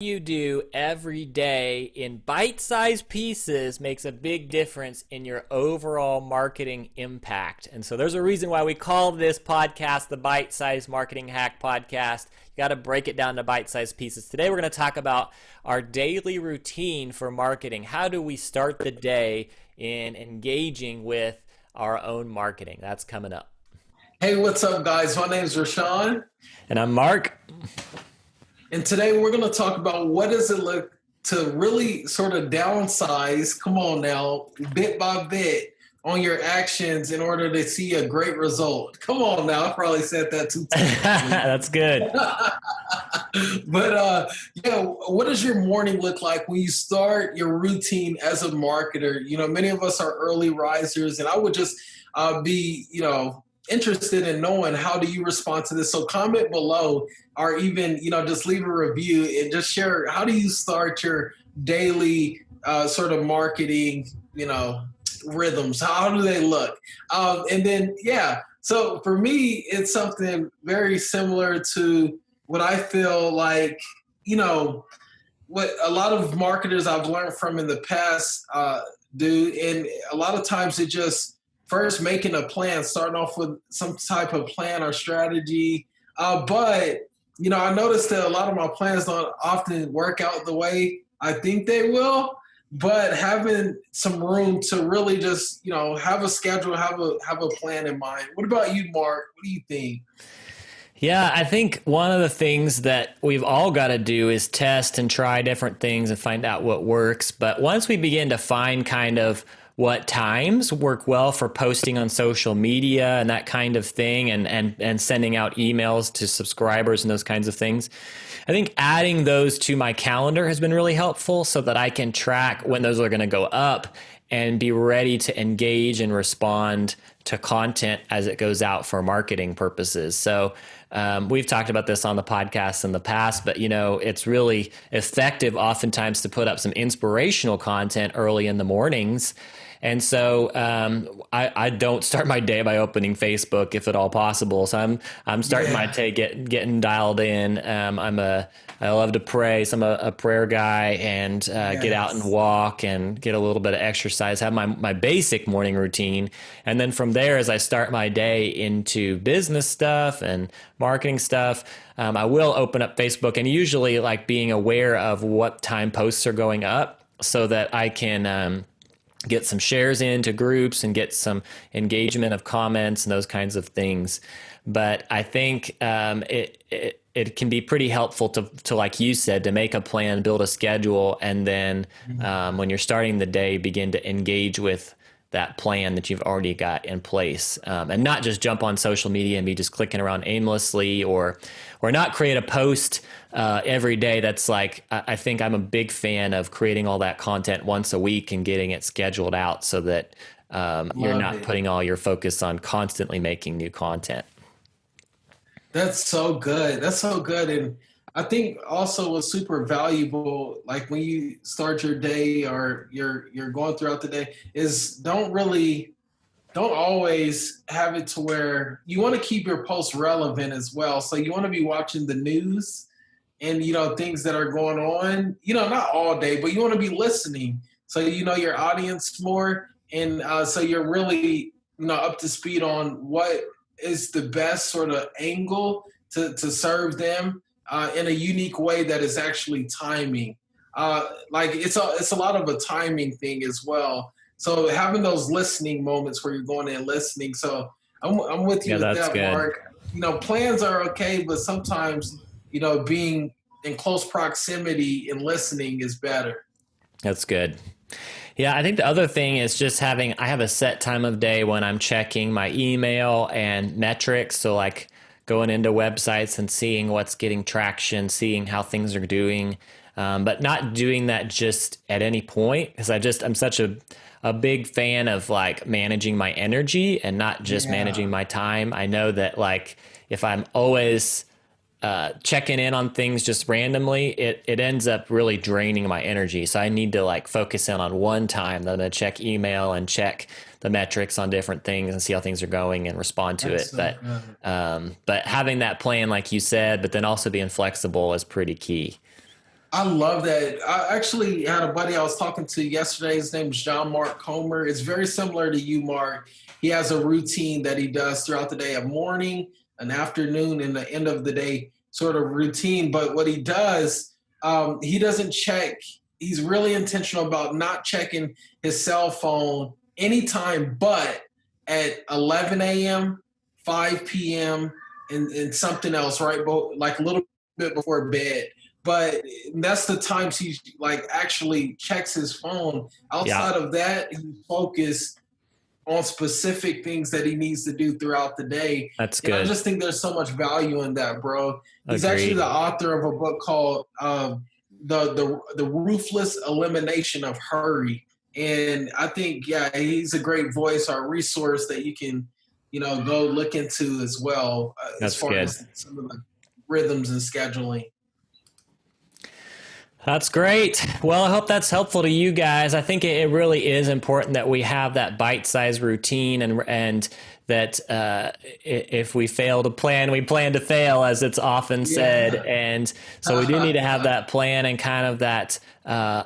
You do every day in bite-sized pieces makes a big difference in your overall marketing impact. And so there's a reason why we call this podcast the Bite-Sized Marketing Hack Podcast. You got to break it down to bite-sized pieces. Today we're going to talk about our daily routine for marketing. How do we start the day in engaging with our own marketing? That's coming up. Hey, what's up, guys? My name is Rashawn. And I'm Mark. And today we're going to talk about what does it look to really sort of downsize, come on now, bit by bit on your actions in order to see a great result. Come on now, I probably said that too. That's good. But what does your morning look like when you start your routine as a marketer? You know, many of us are early risers, and I would just be, interested in knowing how do you respond to this. So comment below, or even, just leave a review and just share, how do you start your daily sort of marketing, rhythms? How do they look? And then, so for me, it's something very similar to what I feel like, what a lot of marketers I've learned from in the past do. And a lot of times it just, first making a plan, starting off with some type of plan or strategy. But I noticed that a lot of my plans don't often work out the way I think they will. But having some room to really just, have a schedule, have a plan in mind. What about you, Mark? What do you think? Yeah, I think one of the things that we've all got to do is test and try different things and find out what works. But once we begin to find kind of what times work well for posting on social media and that kind of thing, and sending out emails to subscribers and those kinds of things, I think adding those to my calendar has been really helpful so that I can track when those are going to go up and be ready to engage and respond to content as it goes out for marketing purposes. So we've talked about this on the podcast in the past, but it's really effective oftentimes to put up some inspirational content early in the mornings. And so I don't start my day by opening Facebook, if at all possible. So I'm starting my day getting dialed in. I love to pray. So I'm a prayer guy, and get out and walk and get a little bit of exercise, have my basic morning routine. And then from there, as I start my day into business stuff and marketing stuff, I will open up Facebook, and usually like being aware of what time posts are going up so that I can get some shares into groups and get some engagement of comments and those kinds of things. But I think it can be pretty helpful to, like you said, to make a plan, build a schedule, and then when you're starting the day, begin to engage with that plan that you've already got in place, and not just jump on social media and be just clicking around aimlessly, or not create a post every day. That's like, I think I'm a big fan of creating all that content once a week and getting it scheduled out so that you're not putting all your focus on constantly making new content. That's so good. That's so good. And I think also what's super valuable, like when you start your day or you're going throughout the day, is don't always have it to where you want to keep your posts relevant as well. So you want to be watching the news and, things that are going on, not all day, but you want to be listening. So you know your audience more. And so you're really, up to speed on what is the best sort of angle to serve them in a unique way that is actually timing. Like it's a lot of a timing thing as well. So having those listening moments where you're going in and listening. So I'm with you with that, good. Mark. Plans are okay, but sometimes, being in close proximity and listening is better. That's good. Yeah, I think the other thing is just I have a set time of day when I'm checking my email and metrics. So like going into websites and seeing what's getting traction, seeing how things are doing, but not doing that just at any point, because I'm such a big fan of like managing my energy and not just managing my time. I know that like if I'm always checking in on things just randomly, it ends up really draining my energy. So I need to like focus in on one time. Then I'm going to check email and check the metrics on different things and see how things are going and respond to it. But having that plan, like you said, but then also being flexible is pretty key. I love that. I actually had a buddy I was talking to yesterday. His name is John Mark Comer. It's very similar to you, Mark. He has a routine that he does throughout the day, a morning, an afternoon, and the end of the day sort of routine. But what he does, he doesn't check. He's really intentional about not checking his cell phone anytime but at 11 a.m., 5 p.m., and something else, right? Like a little bit before bed, but that's the times he like actually checks his phone. Yeah, Outside of that, he's focused on specific things that he needs to do throughout the day. that's And I good. just think there's so much value in that, bro. He's actually Agreed. the author of a book called the Ruthless Elimination of Hurry. And I think, yeah, he's a great voice or resource that you can, go look into as well, as That's far good. as some of the rhythms and scheduling. That's great. Well, I hope that's helpful to you guys. I think it really is important that we have that bite-sized routine, and that if we fail to plan, we plan to fail, as it's often said. Yeah. And so we do need to have that plan and kind of that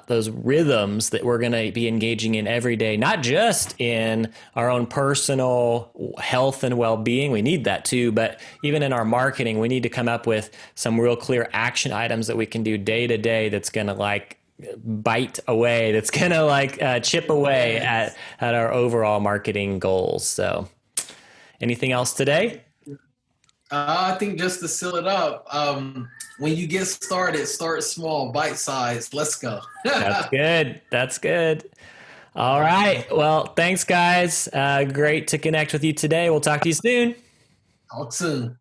those rhythms that we're going to be engaging in every day, not just in our own personal health and well-being. We need that too, but even in our marketing, we need to come up with some real clear action items that we can do day to day that's going to like bite away, that's going to like chip away Yes. at our overall marketing goals. So anything else today? I think just to seal it up, when you get started, start small, bite size. Let's go. That's good. That's good. All right. Well, thanks, guys. Great to connect with you today. We'll talk to you soon. Talk soon.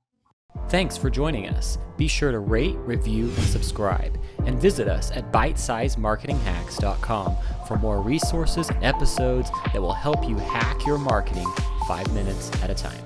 Thanks for joining us. Be sure to rate, review, and subscribe. And visit us at bitesizemarketinghacks.com for more resources and episodes that will help you hack your marketing 5 minutes at a time.